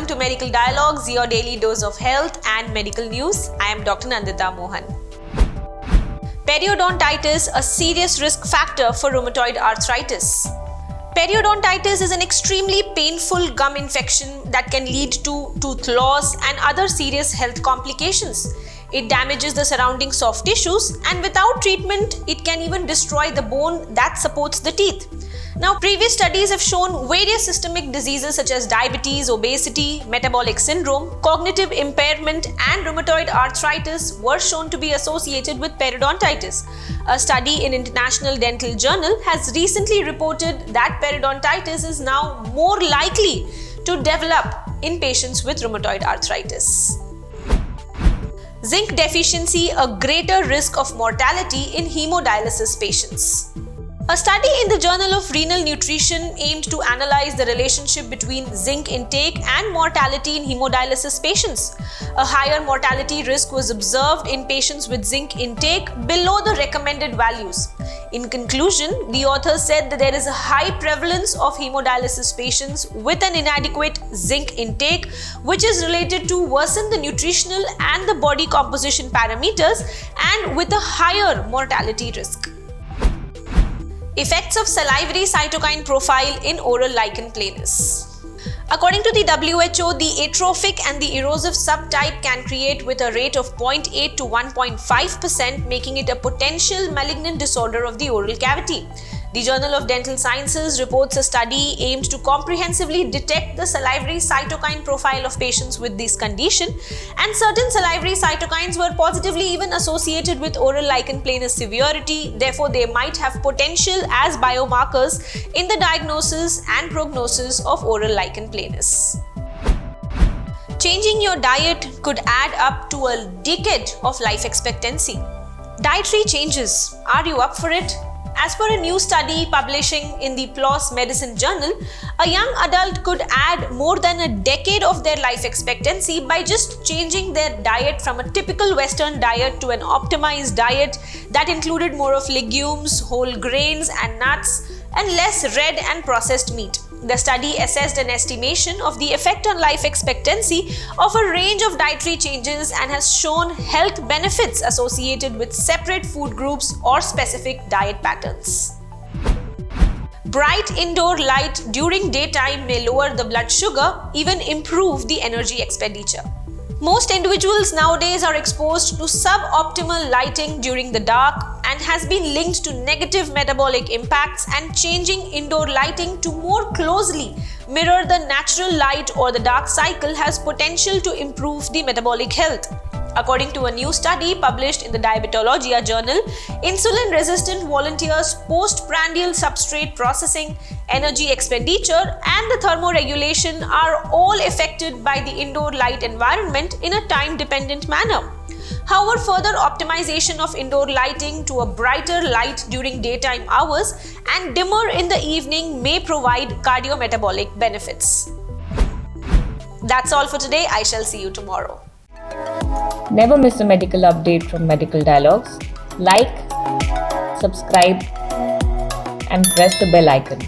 Welcome to Medical Dialogues, your daily dose of health and medical news. I am Dr. Nandita Mohan. Periodontitis, a serious risk factor for rheumatoid arthritis. Periodontitis is an extremely painful gum infection that can lead to tooth loss and other serious health complications. It damages the surrounding soft tissues, and without treatment, it can even destroy the bone that supports the teeth. Now, previous studies have shown various systemic diseases such as diabetes, obesity, metabolic syndrome, cognitive impairment, and rheumatoid arthritis were shown to be associated with periodontitis. A study in International Dental Journal has recently reported that periodontitis is now more likely to develop in patients with rheumatoid arthritis. Zinc deficiency, a greater risk of mortality in hemodialysis patients. A study in the Journal of Renal Nutrition aimed to analyze the relationship between zinc intake and mortality in hemodialysis patients. A higher mortality risk was observed in patients with zinc intake below the recommended values. In conclusion, the authors said that there is a high prevalence of hemodialysis patients with an inadequate zinc intake, which is related to worsen the nutritional and the body composition parameters and with a higher mortality risk. Effects of salivary cytokine profile in oral lichen planus. According to the WHO, the atrophic and the erosive subtype can create with a rate of 0.8 to 1.5%, making it a potential malignant disorder of the oral cavity. The Journal of Dental Sciences reports a study aimed to comprehensively detect the salivary cytokine profile of patients with this condition, and certain salivary cytokines were positively even associated with oral lichen planus severity. Therefore, they might have potential as biomarkers in the diagnosis and prognosis of oral lichen planus. Changing your diet could add up to a decade of life expectancy. Dietary changes. Are you up for it? As per a new study publishing in the PLOS Medicine Journal, a young adult could add more than a decade of their life expectancy by just changing their diet from a typical Western diet to an optimized diet that included more of legumes, whole grains and nuts, and less red and processed meat. The study assessed an estimation of the effect on life expectancy of a range of dietary changes and has shown health benefits associated with separate food groups or specific diet patterns. Bright indoor light during daytime may lower the blood sugar, even improve the energy expenditure. Most individuals nowadays are exposed to suboptimal lighting during the dark and has been linked to negative metabolic impacts, and changing indoor lighting to more closely mirror the natural light or the dark cycle has potential to improve the metabolic health. According to a new study published in the Diabetologia journal, insulin-resistant volunteers' postprandial substrate processing, energy expenditure, and the thermoregulation are all affected by the indoor light environment in a time-dependent manner. However, further optimization of indoor lighting to a brighter light during daytime hours and dimmer in the evening may provide cardiometabolic benefits. That's all for today. I shall see you tomorrow. Never miss a medical update from Medical Dialogues. Like, subscribe, and press the bell icon.